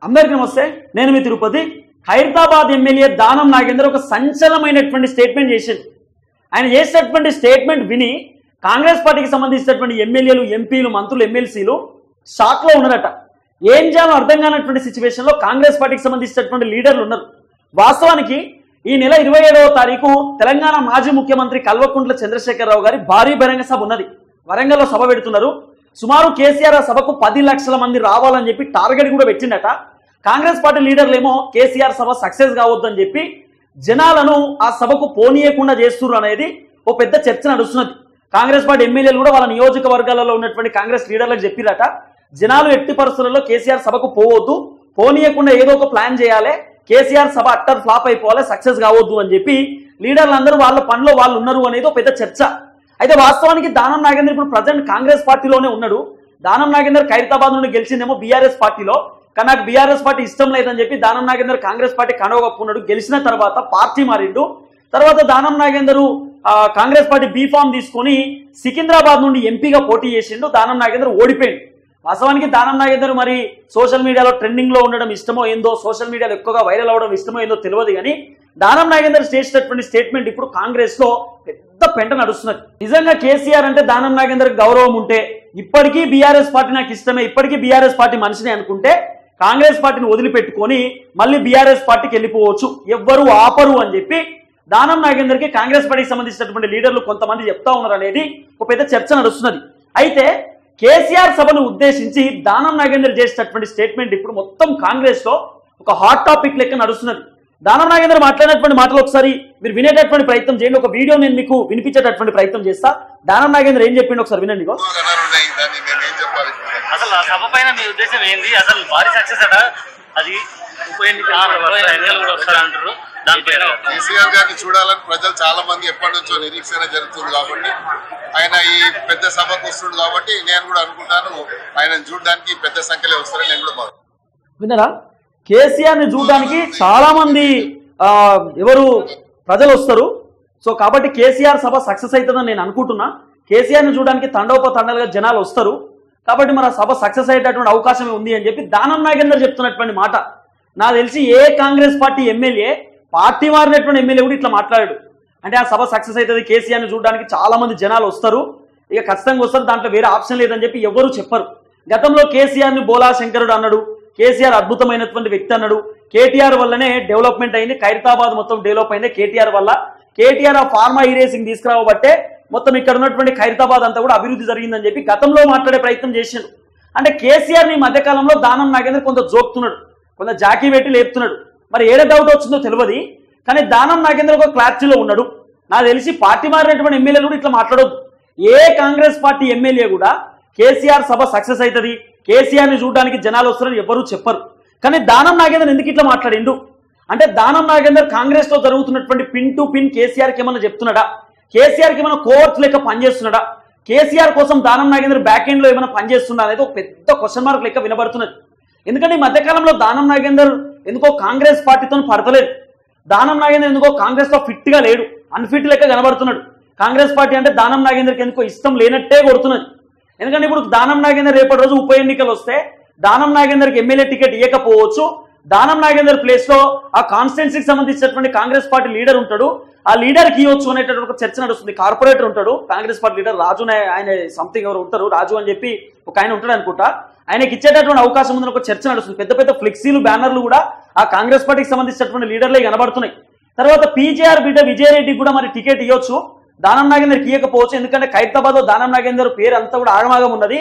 అందరికీ నమస్తే, నేను మీ తిరుపతి. ఖైరతాబాద్ ఎమ్మెల్యే దానం నాగేందర్ ఒక సంచలనమైనటువంటి స్టేట్మెంట్ చేశారు. ఆయన చేసినటువంటి స్టేట్మెంట్ విని కాంగ్రెస్ పార్టీకి సంబంధించినటువంటి ఎమ్మెల్యేలు, ఎంపీలు, మంత్రులు, ఎమ్మెల్సీలు షాక్లో ఉన్నారట. ఏం చేయాలో అర్థం కానటువంటి సిచ్యువేషన్లో కాంగ్రెస్ పార్టీకి సంబంధించినటువంటి లీడర్లు ఉన్నారు. వాస్తవానికి ఈ నెల 27వ తారీఖు తెలంగాణ మాజీ ముఖ్యమంత్రి కల్వకుంట్ల చంద్రశేఖరరావు గారి భారీ బహిరంగ సభ ఉన్నది. వరంగల్లో సభ పెడుతున్నారు. సుమారు కేసీఆర్ ఆ సభకు 10 లక్షల మంది రావాలని చెప్పి టార్గెట్ కూడా పెట్టిండట. కాంగ్రెస్ పార్టీ లీడర్లేమో కేసీఆర్ సభ సక్సెస్ కావద్దని చెప్పి జనాలను ఆ సభకు పోనీయకుండా చేస్తున్నారు అనేది ఓ పెద్ద చర్చ నడుస్తున్నది. కాంగ్రెస్ పార్టీ ఎమ్మెల్యేలు కూడా వాళ్ళ నియోజకవర్గాలలో ఉన్నటువంటి కాంగ్రెస్ లీడర్లకు చెప్పిరట, జనాలు ఎట్టి పరిస్థితుల్లో కేసీఆర్ సభకు పోవద్దు, పోనీయకుండా ఏదో ఒక ప్లాన్ చేయాలి, కేసీఆర్ సభ అట్టర్ ఫ్లాప్ అయిపోవాలి, సక్సెస్ కావద్దు అని చెప్పి లీడర్లందరూ వాళ్ళ పనిలో వాళ్ళు ఉన్నారు అనేది ఒక పెద్ద చర్చ. అయితే వాస్తవానికి దానం నాగేందర్ ఇప్పుడు ప్రజెంట్ కాంగ్రెస్ పార్టీలోనే ఉన్నాడు. దానం నాగేందర్ ఖైరతాబాద్ నుండి గెలిచిందేమో బీఆర్ఎస్ పార్టీలో, కానీ నాకు బీఆర్ఎస్ పార్టీ ఇష్టం లేదని చెప్పి దానం నాగేందర్ కాంగ్రెస్ పార్టీ కండువా కప్పుకున్నాడు. గెలిచిన తర్వాత పార్టీ మారిండు. తర్వాత దానం నాగేందర్ కాంగ్రెస్ పార్టీ బీఫామ్ తీసుకొని సికింద్రాబాద్ నుండి ఎంపీగా పోటీ చేసిండు. దానం నాగేందర్ ఓడిపోయిండు. వాస్తవానికి దానం నాగేందర్ మరి సోషల్ మీడియాలో ట్రెండింగ్ లో ఉండడం ఇష్టమో ఏందో, సోషల్ మీడియాలో ఎక్కువగా వైరల్ అవడం ఇష్టమో ఏందో తెలియదు, కానీ దానం నాగేందర్ చేసినటువంటి స్టేట్మెంట్ ఇప్పుడు కాంగ్రెస్ లో పెద్ద పెంట నడుస్తున్నది. నిజంగా కేసీఆర్ అంటే దానం నాగేందర్ గౌరవం ఉంటే, ఇప్పటికీ బీఆర్ఎస్ పార్టీ నాకు ఇష్టమే, ఇప్పటికీ బీఆర్ఎస్ పార్టీ మనిషిని అనుకుంటే కాంగ్రెస్ పార్టీని వదిలిపెట్టుకొని మళ్ళీ బీఆర్ఎస్ పార్టీకి వెళ్ళిపోవచ్చు, ఎవ్వరు ఆపరు అని చెప్పి దానం నాగేందర్ కి కాంగ్రెస్ పార్టీకి సంబంధించినటువంటి లీడర్లు కొంతమంది చెప్తా ఉన్నారు అనేది ఒక పెద్ద చర్చ నడుస్తున్నది. అయితే కేసీఆర్ సభను ఉద్దేశించి దానం నాగేందర్ చేసినటువంటి స్టేట్మెంట్ ఇప్పుడు మొత్తం కాంగ్రెస్ లో ఒక హాట్ టాపిక్ లెక్క నడుస్తున్నది. దానం నాగేందర్ మాట్లాడినటువంటి మాటలు ఒకసారి మీరు వినేటటువంటి ప్రయత్నం చేయండి. ఒక వీడియో నేను మీకు వినిపించేటటువంటి ప్రయత్నం చేస్తా. దానం నాగేందర్ ఏం చెప్పిండు ఒకసారి వినండి. అసలు ఆ సభ పైన మీ ఉద్దేశం ఏంది? అసలు భారీ సక్సెస్ అట, అది ఉప ఎన్నికలు వస్తారంటారు. కేసీఆర్ గారిని చూడాలని ప్రజలు చాలా మంది ఎప్పటి నుంచో నిరీక్షణ జరుగుతుంది కాబట్టి, ఆయన ఈ పెద్ద సభకు వస్తుంది కాబట్టి నేను కూడా అనుకుంటాను ఆయన చూడడానికి పెద్ద సంఖ్యలో వస్తారని నేను కూడా భావిస్తున్నాను. విన్నారా? కేసీఆర్ ని చూడడానికి చాలా మంది ఎవరు ప్రజలు వస్తారు. సో కాబట్టి కేసీఆర్ సభ సక్సెస్ అవుతుందని నేను అనుకుంటున్నా. కేసీఆర్ ని చూడడానికి తండోపతండాలుగా జనాలు వస్తారు కాబట్టి మన సభ సక్సెస్ అయ్యేటటువంటి అవకాశం ఉంది అని చెప్పి దానం నాగేందర్ చెప్తున్నటువంటి మాట. నాకు తెలిసి ఏ కాంగ్రెస్ పార్టీ ఎమ్మెల్యే, పార్టీ మారినటువంటి ఎమ్మెల్యే కూడా ఇట్లా మాట్లాడాడు. అంటే ఆ సభ సక్సెస్ అవుతుంది, కేసీఆర్ని చూడడానికి చాలా మంది జనాలు వస్తారు, ఇక ఖచ్చితంగా వస్తారు, దాంట్లో వేరే ఆప్షన్ లేదని చెప్పి ఎవరు చెప్పరు. గతంలో కేసీఆర్ని బోలా శంకరుడు అన్నాడు, కేసీఆర్ అద్భుతమైనటువంటి వ్యక్తి అన్నాడు, కేటీఆర్ వల్లనే డెవలప్మెంట్ అయింది, ఖైరతాబాద్ మొత్తం డెవలప్ అయింది కేటీఆర్ వల్ల, కేటీఆర్ ఆ ఫార్మా ఈరేసింగ్ తీసుకురావబట్టే మొత్తం ఇక్కడ ఉన్నటువంటి ఖైరతాబాద్ అంతా కూడా అభివృద్ధి జరిగిందని చెప్పి గతంలో మాట్లాడే ప్రయత్నం చేశాడు. అంటే కేసీఆర్ని ఈ మధ్యకాలంలో దానం నాగేందర్ కొంత జోక్తున్నాడు, కొంత జాకీ పెట్టి లేపుతున్నాడు. మరి ఏడే డౌట్ వచ్చిందో తెలియదు, కానీ దానం నాగేందర్ ఒక క్లారిటీలో ఉన్నాడు. నాకు తెలిసి పార్టీ మారినటువంటి ఎమ్మెల్యేలు కూడా ఇట్లా మాట్లాడొద్దు. ఏ కాంగ్రెస్ పార్టీ ఎమ్మెల్యే కూడా కేసీఆర్ సభ సక్సెస్ అవుతుంది, కేసీఆర్ని చూడడానికి జనాలు వస్తారని ఎవరూ చెప్పరు. కానీ దానం నాగేందర్ ఎందుకు ఇట్లా మాట్లాడిండు అంటే, దానం నాగేందర్ కాంగ్రెస్ లో జరుగుతున్నటువంటి పిన్ టు పిన్ కేసీఆర్కి ఏమన్నా చెప్తున్నాడా, కేసీఆర్కి ఏమైనా కోర్టు లెక్క పనిచేస్తున్నాడా, కేసీఆర్ కోసం దానం నాగేందర్ బ్యాక్ ఎండ్ లో ఏమైనా పనిచేస్తున్నా అనేది ఒక పెద్ద క్వశ్చన్ మార్క్ లెక్క వినబడుతున్నది. ఎందుకంటే ఈ మధ్యకాలంలో దానం నాగేందర్ ఎందుకో కాంగ్రెస్ పార్టీతో పడతలేదు. దానం నాగేందర్ ఎందుకో కాంగ్రెస్ లో ఫిట్ గా లేడు, అన్ఫిట్ లెక్క కనబడుతున్నాడు. కాంగ్రెస్ పార్టీ అంటే దానం నాగేందర్కి ఎందుకో ఇష్టం లేనట్టే కొడుతున్నది. ఎందుకంటే ఇప్పుడు దానం నాగేందర్ రేపటి రోజు ఉప ఎన్నికలు వస్తే దానం నాగేందర్కి ఎమ్మెల్యే టికెట్ ఇవ్వకపోవచ్చు. దానం నాగేందర్ ప్లేస్ లో ఆ కాన్స్టిట్యున్సీకి సంబంధించినటువంటి కాంగ్రెస్ పార్టీ లీడర్ ఉంటాడు, ఆ లీడర్కి ఇవ్వచ్చు అనేటటువంటి ఒక చర్చ నడుస్తుంది. కార్పొరేటర్ ఉంటాడు కాంగ్రెస్ పార్టీ లీడర్, రాజు ఆయన సంథింగ్ ఎవరు ఉంటారు, రాజు అని చెప్పి ఒక ఆయన ఉంటాడు అనుకుంటా, ఆయనకి ఇచ్చేటటువంటి అవకాశం ఉందని ఒక చర్చ నడుస్తుంది. పెద్ద పెద్ద ఫ్లెక్సీలు, బ్యానర్లు కూడా ఆ కాంగ్రెస్ పార్టీకి సంబంధించినటువంటి లీడర్లే కనబడుతున్నాయి. తర్వాత పీజేఆర్ బిడ్డ విజయరెడ్డికి కూడా మరి టికెట్ ఇవ్వచ్చు, దానం నాగేందర్కి ఇవ్వకపోవచ్చు. ఎందుకంటే ఖైరతాబాద్ లో దానం నాగేందర్ పేరు అంతా కూడా ఆగమాగం ఉన్నది.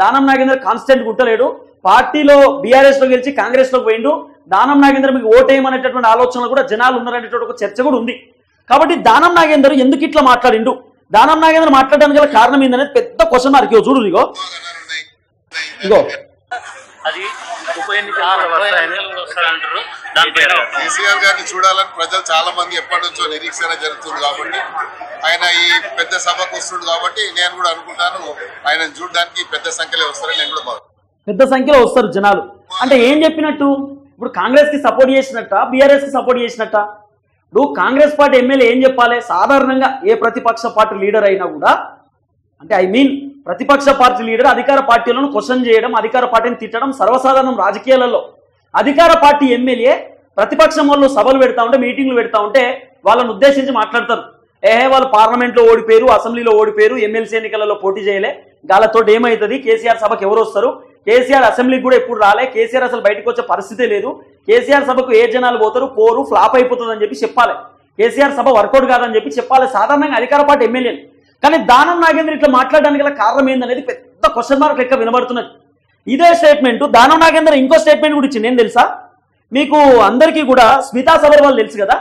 దానం నాగేందర్ కాన్స్టెంట్ గుట్టలేడు, పార్టీలో బీఆర్ఎస్ లో గెలిచి కాంగ్రెస్ లోకి పోయిండు. దానం నాగేందర్ మీకు ఓటేయమనేటటువంటి ఆలోచనలు కూడా జనాలు ఉన్నారనేటువంటి ఒక చర్చ కూడా ఉంది. కాబట్టి దానం నాగేందర్ ఎందుకు ఇట్లా మాట్లాడిండు, దానం నాగేందర్ మాట్లాడడానికి గల కారణం ఏందనేది పెద్ద క్వశ్చన్ మార్క్. చూడు ఇగో అది ఉప ఎన్నికలు వస్తారంటారు. కేసీఆర్ గారిని చూడాలని ప్రజలు చాలా మంది ఎప్పటి నుంచో నిరీక్షణ జరుగుతుంది కాబట్టి, ఆయన ఈ పెద్ద సభకు వస్తుంది కాబట్టి నేను కూడా అనుకుంటాను ఆయన చూడడానికి పెద్ద సంఖ్యలో వస్తారని నేను కూడా భావిస్తున్నాను. పెద్ద సంఖ్యలో వస్తారు జనాలు అంటే ఏం చెప్పినట్టు, ఇప్పుడు కాంగ్రెస్ కి సపోర్ట్ చేసినట్ట, బీఆర్ఎస్ కి సపోర్ట్ చేసినట్ట. ఇప్పుడు కాంగ్రెస్ పార్టీ ఎమ్మెల్యే ఏం చెప్పాలి, సాధారణంగా ఏ ప్రతిపక్ష పార్టీ లీడర్ అయినా కూడా, అంటే ప్రతిపక్ష పార్టీ లీడర్ అధికార పార్టీలను క్వశ్చన్ చేయడం, అధికార పార్టీని తిట్టడం సర్వసాధారణం రాజకీయాలలో. అధికార పార్టీ ఎమ్మెల్యే ప్రతిపక్షం వాళ్ళు సభలు పెడతా ఉంటే మీటింగ్లు పెడతా ఉంటే వాళ్ళని ఉద్దేశించి మాట్లాడతారు. వాళ్ళు పార్లమెంట్లో ఓడిపోయారు, అసెంబ్లీలో ఓడిపోయారు, ఎమ్మెల్సీ ఎన్నికలలో పోటీ చేయలే, గాలతో ఏమవుతుంది, కేసీఆర్ సభకు ఎవరు వస్తారు, కేసీఆర్ అసెంబ్లీకి కూడా ఎప్పుడు రాలే, కేసీఆర్ అసలు బయటకు వచ్చే పరిస్థితే లేదు, కేసీఆర్ సభకు ఏ జనాలు పోరు ఫ్లాప్ అయిపోతుంది అని చెప్పి చెప్పాలి, కేసీఆర్ సభ వర్కౌట్ కాదని చెప్పి చెప్పాలి సాధారణంగా అధికార పార్టీ ఎమ్మెల్యేలు. కానీ దానం నాగేంద్ర ఇట్లా మాట్లాడడానికి గల కారణం ఏందనేది పెద్ద క్వశ్చన్ మార్క్ లెక్క వినబడుతున్నది. ఇదే స్టేట్మెంట్ దానం నాగేంద్ర ఇంకో స్టేట్మెంట్ కూడా ఇచ్చింది. ఏం తెలుసా మీకు అందరికీ కూడా? స్మితా సబర్వాల్ తెలుసు కదా,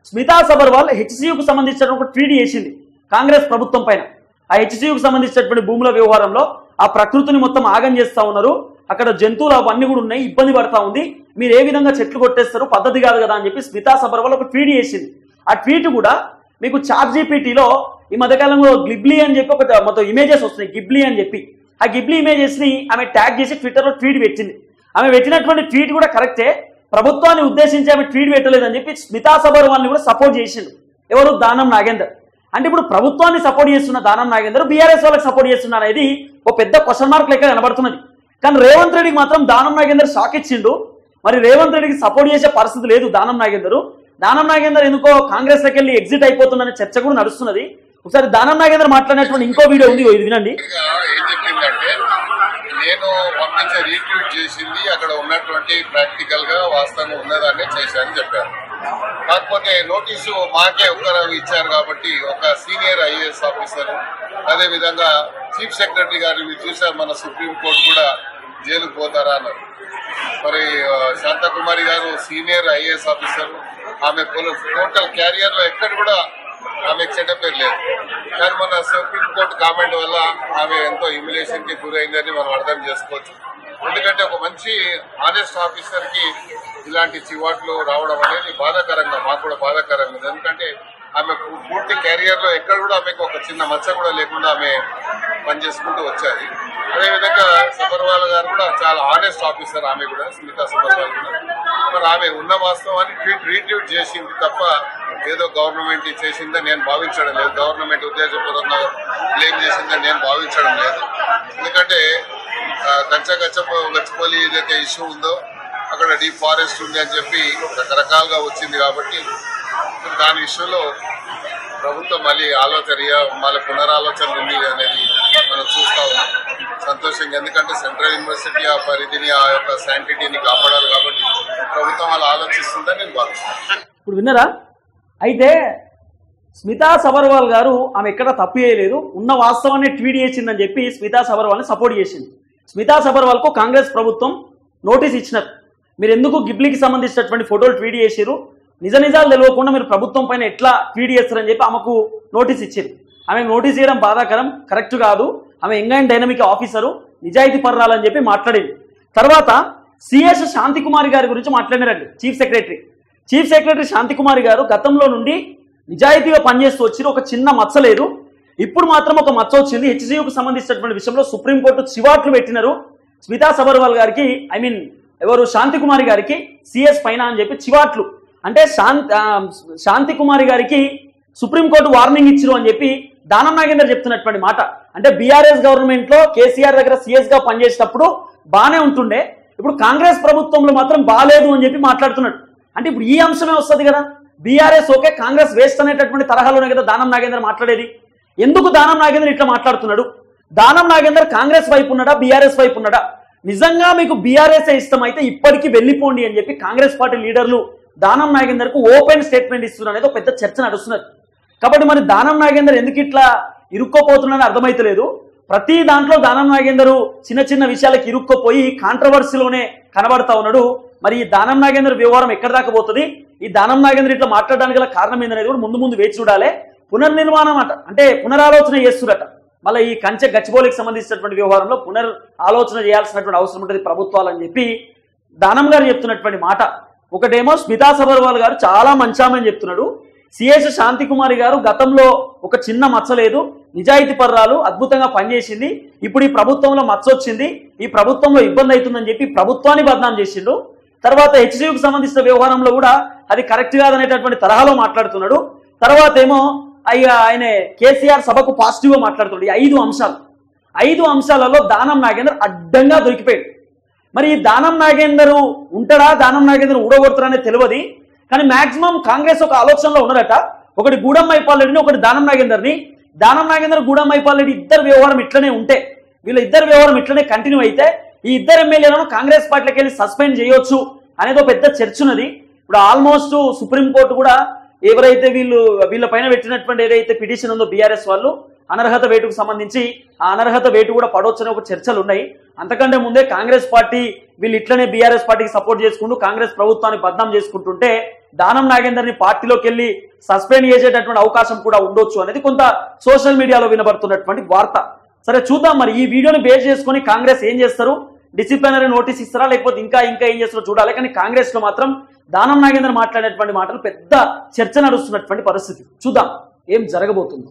స్మితా సబర్వాల్ హెచ్సియుకు సంబంధించిన ఒక ట్వీట్ చేసింది కాంగ్రెస్ ప్రభుత్వం పైన. ఆ హెచ్సియుకు సంబంధించినటువంటి భూముల వ్యవహారంలో ఆ ప్రకృతిని మొత్తం ఆగం చేస్తా ఉన్నారు, అక్కడ జంతువులు అవన్నీ కూడా ఉన్నాయి, ఇబ్బంది పడతా ఉంది, మీరు ఏ విధంగా చెట్లు కొట్టేస్తారు, పద్ధతి కాదు కదా అని చెప్పి స్మితా సబర్వాల్ ఒక ట్వీట్ చేసింది. ఆ ట్వీట్ కూడా మీకు ChatGPTలో ఈ మధ్యకాలంలో గిబ్లీ అని చెప్పి ఒక మొత్తం ఇమేజెస్ వస్తున్నాయి, గిబ్లీ అని చెప్పి. ఆ గిబ్లీ ఇమేజెస్ ని ఆమె ట్యాగ్ చేసి ట్విట్టర్లో ట్వీట్ పెట్టింది. ఆమె పెట్టినటువంటి ట్వీట్ కూడా కరెక్టే, ప్రభుత్వాన్ని ఉద్దేశించి ఆమె ట్వీట్ పెట్టలేదని చెప్పి స్మితా సబర్వాల్ని కూడా సపోర్ట్ చేసిండు. ఎవరు? దానం నాగేందర్. అంటే ఇప్పుడు ప్రభుత్వాన్ని సపోర్ట్ చేస్తున్న దానం నాగేందర్ బీఆర్ఎస్ వాళ్ళకి సపోర్ట్ చేస్తున్నారు అనేది ఒక పెద్ద క్వశ్చన్ మార్క్ లెక్క కనబడుతున్నది. కానీ రేవంత్ రెడ్డికి మాత్రం దానం నాగేందర్ షాక్ ఇచ్చిండు. మరి రేవంత్ రెడ్డికి సపోర్ట్ చేసే పరిస్థితి లేదు దానం నాగేందర్ ఎందుకో కాంగ్రెస్ లోకి వెళ్ళి ఎగ్జిట్ అయిపోతుందనే చర్చ కూడా నడుస్తున్నది. ఒకసారి దానం నాగేందర్ మాట్లాడినటువంటి ఇంకో వీడియో ఉంది, ఇది వినండి. ఏం చెప్పిందంటే, నేను పంపించే రీట్వీట్ చేసింది అక్కడ ఉన్నటువంటి ప్రాక్టికల్ గా వాస్తవంగా ఉన్నదాన్ని చేశానని చెప్పారు. కాకపోతే నోటీసు మాకే ఒక్కరు ఇచ్చారు కాబట్టి ఒక సీనియర్ ఐఏఎస్ ఆఫీసర్, అదే విధంగా చీఫ్ సెక్రటరీ గారు మీరు చూశారు, మన సుప్రీంకోర్టు కూడా జైలుకు పోతారా అన్నారు. మరి శాంతకుమారి గారు సీనియర్ ఐఏఎస్ ఆఫీసర్, ఆమె టోటల్ క్యారియర్ లో ఎక్కడ కూడా ఆమె చెడ్డ పేరు లేదు. కానీ మన సుప్రీంకోర్టు కామెంట్ వల్ల ఆమె ఎంతో హ్యూమిలేషన్ కి గురైందని మనం అర్థం చేసుకోవచ్చు. ఎందుకంటే ఒక మంచి ఆనెస్ట్ ఆఫీసర్ కి ఇలాంటి చివాట్లు రావడం అనేది బాధాకరంగా, మాకు కూడా బాధాకరంగా ఉంది. ఎందుకంటే ఆమె పూర్తి క్యారియర్ లో ఎక్కడ కూడా ఆమెకు ఒక చిన్న మచ్చ కూడా లేకుండా ఆమె పనిచేసుకుంటూ వచ్చారు. అదేవిధంగా సబర్వాల్ గారు కూడా చాలా ఆనెస్ట్ ఆఫీసర్, ఆమె కూడా స్మితా సబర్వాల్ కూడా. మరి ఆమె ఉన్న వాస్తవాన్ని రీట్వీట్ చేసింది తప్ప ఏదో గవర్నమెంట్ చేసిందని నేను భావించడం లేదు, గవర్నమెంట్ ఉద్దేశపూర్వకంగా క్లెయిమ్ చేసిందని నేను భావించడం లేదు. ఎందుకంటే గచ్చిపోలి ఏదైతే ఇష్యూ ఉందో అక్కడ డీప్ ఫారెస్ట్ ఉంది అని చెప్పి రకరకాలుగా వచ్చింది కాబట్టి దాని ఇష్యూలో ప్రభుత్వం మళ్ళీ మళ్ళీ పునరాలోచన ఉంది అనేది మనం చూస్తా ఉన్నాం. సంతోషంగా, ఎందుకంటే సెంట్రల్ యూనివర్సిటీ ఆ పరిధిని, ఆ యొక్క శాంటిటీని కాపాడాలి కాబట్టి ప్రభుత్వం అలా ఆలోచిస్తుందని నేను భావిస్తున్నాను. ఇప్పుడు విన్నారా? అయితే స్మితా సబర్వాల్ గారు ఆమె ఎక్కడ తప్పు చేయలేదు, ఉన్న వాస్తవాన్ని ట్వీట్ చేసిందని చెప్పి స్మితా సబర్వాల్ని సపోర్ట్ చేసింది. స్మితా సబర్వాల్కు కాంగ్రెస్ ప్రభుత్వం నోటీస్ ఇచ్చినారు, మీరు ఎందుకు గిబ్లీకి సంబంధించినటువంటి ఫోటోలు ట్వీట్ చేశారు, నిజాలు తెలియకుండా మీరు ప్రభుత్వం పైన ఎట్లా ట్వీట్ చేస్తారని చెప్పి ఆమెకు నోటీస్ ఇచ్చింది. ఆమెకు నోటీస్ చేయడం బాధాకరం, కరెక్ట్ కాదు, ఆమె యంగ్ అండ్ డైనమిక్ ఆఫీసరు, నిజాయితీ పర్రాలని చెప్పి మాట్లాడింది. తర్వాత సిఎస్ శాంతికుమారి గారి గురించి మాట్లాడారండి చీఫ్ సెక్రటరీ శాంతికుమారి గారు గతంలో నుండి నిజాయితీగా పనిచేస్తూ వచ్చి ఒక చిన్న మచ్చ లేదు, ఇప్పుడు మాత్రం ఒక మచ్చ వచ్చింది. హెచ్సియుకు సంబంధించినటువంటి విషయంలో సుప్రీంకోర్టు చివాట్లు పెట్టినారు స్మితా సబర్వాల్ గారికి, ఎవరు శాంతికుమారి గారికి సిఎస్ పైన అని చెప్పి చివాట్లు. అంటే శాంతికుమారి గారికి సుప్రీంకోర్టు వార్నింగ్ ఇచ్చిరు అని చెప్పి దానం నాగేందర్ చెప్తున్నటువంటి మాట. అంటే బీఆర్ఎస్ గవర్నమెంట్ లో కేసీఆర్ దగ్గర సిఎస్ గా పనిచేసేటప్పుడు బాగానే ఉంటుండే, ఇప్పుడు కాంగ్రెస్ ప్రభుత్వంలో మాత్రం బాగాలేదు అని చెప్పి మాట్లాడుతున్నాడు. అంటే ఇప్పుడు ఈ అంశమే వస్తుంది కదా, బీఆర్ఎస్ ఓకే కాంగ్రెస్ వేస్ట్ అనేటటువంటి తరహాలోనే కదా దానం నాగేందర్ మాట్లాడేది. ఎందుకు దానం నాగేందర్ ఇట్లా మాట్లాడుతున్నాడు? దానం నాగేందర్ కాంగ్రెస్ వైపు ఉన్నాడా, బీఆర్ఎస్ వైపు ఉన్నాడా? నిజంగా మీకు బీఆర్ఎస్ ఇష్టమైతే ఇప్పటికీ వెళ్ళిపోండి అని చెప్పి కాంగ్రెస్ పార్టీ లీడర్లు దానం నాగేందర్ కు ఓపెన్ స్టేట్మెంట్ ఇస్తున్నారు అనేది ఒక పెద్ద చర్చ నడుస్తున్నది. కాబట్టి మరి దానం నాగేందర్ ఎందుకు ఇట్లా ఇరుక్కోపోతున్నాడని అర్థమైతలేదు. ప్రతి దాంట్లో దానం నాగేందర్ చిన్న విషయాలకు ఇరుక్కోపోయి కాంట్రవర్సీలోనే కనబడతా ఉన్నాడు. మరి ఈ దానం నాగేందర్ వ్యవహారం ఎక్కడ దాకా పోతుంది, ఈ దానం నాగేందర్ ఇట్లా మాట్లాడడానికి గల కారణం ఏందనేది కూడా ముందు వేచి చూడాలి. పునర్నిర్మాణం అంటే పునరాలోచన చేస్తున్నట, మళ్ళీ ఈ కంచె గచ్చిబౌలికి సంబంధించినటువంటి వ్యవహారంలో ఆలోచన చేయాల్సినటువంటి అవసరం ఉంటుంది ప్రభుత్వాలని చెప్పి దానం గారు చెప్తున్నటువంటి మాట. ఒకటేమో స్మితా సబర్వాల్ గారు చాలా మంచామని చెప్తున్నాడు, సిఎస్ శాంతికుమారి గారు గతంలో ఒక చిన్న మచ్చ లేదు, నిజాయితీ పర్రాలు, అద్భుతంగా పనిచేసింది, ఇప్పుడు ఈ ప్రభుత్వంలో మచ్చ వచ్చింది, ఈ ప్రభుత్వంలో ఇబ్బంది అవుతుందని చెప్పి ప్రభుత్వాన్ని బదనాం చేసిండు. తర్వాత హెచ్సియుకు సంబంధించిన వ్యవహారంలో కూడా అది కరెక్ట్ కాదనేటటువంటి తరహాలో మాట్లాడుతున్నాడు. తర్వాత ఏమో ఆయన కేసీఆర్ సభకు పాజిటివ్ గా మాట్లాడుతున్నాడు. ఈ 5 అంశాలలో దానం నాగేందర్ అడ్డంగా దొరికిపోయాడు. మరి ఈ దానం నాగేందర్ ఉంటాడా, దానం నాగేందర్ ఊడగొడతారనే తెలియదు. కానీ మాక్సిమం కాంగ్రెస్ ఒక ఆలోచనలో ఉన్నారట, ఒకటి గూడెం మైపాల్ రెడ్డిని, ఒకటి దానం నాగేందర్ని. దానం నాగేందర్, గూడెం మైపాల్ రెడ్డి ఇద్దరు వ్యవహారం ఇట్లనే ఉంటే, వీళ్ళ ఇద్దరు వ్యవహారం ఇట్లనే కంటిన్యూ అయితే ఈ ఇద్దరు ఎమ్మెల్యేలను కాంగ్రెస్ పార్టీలోకి వెళ్ళి సస్పెండ్ చేయొచ్చు అనేది ఒక పెద్ద చర్చ ఉన్నది. ఇప్పుడు ఆల్మోస్ట్ సుప్రీంకోర్టు కూడా ఎవరైతే వీళ్ళ పైన పెట్టినటువంటి ఏదైతే పిటిషన్ ఉందో బీఆర్ఎస్ వాళ్ళు అనర్హత వేటుకు సంబంధించి ఆ అనర్హత వేటు కూడా పడవచ్చనే ఒక చర్చలు ఉన్నాయి. అంతకంటే ముందే కాంగ్రెస్ పార్టీ వీళ్ళు ఇట్లనే బీఆర్ఎస్ పార్టీకి సపోర్ట్ చేసుకుంటూ కాంగ్రెస్ ప్రభుత్వాన్ని బద్నాం చేసుకుంటుంటే దానం నాగేందర్ని పార్టీలోకి వెళ్ళి సస్పెండ్ చేసేటటువంటి అవకాశం కూడా ఉండొచ్చు అనేది కొంత సోషల్ మీడియాలో వినబడుతున్నటువంటి వార్త. సరే చూద్దాం మరి ఈ వీడియోని బేస్ చేసుకొని కాంగ్రెస్ ఏం చేస్తారు, డిసిప్లినరీ నోటీస్ ఇస్తారా లేకపోతే ఇంకా ఏం చేస్తారో చూడాలి. కానీ కాంగ్రెస్ లో మాత్రం దానం నాగేందర్ మాట్లాడేటువంటి మాటలు పెద్ద చర్చ నడుస్తున్నటువంటి పరిస్థితి. చూద్దాం ఏం జరగబోతుందో.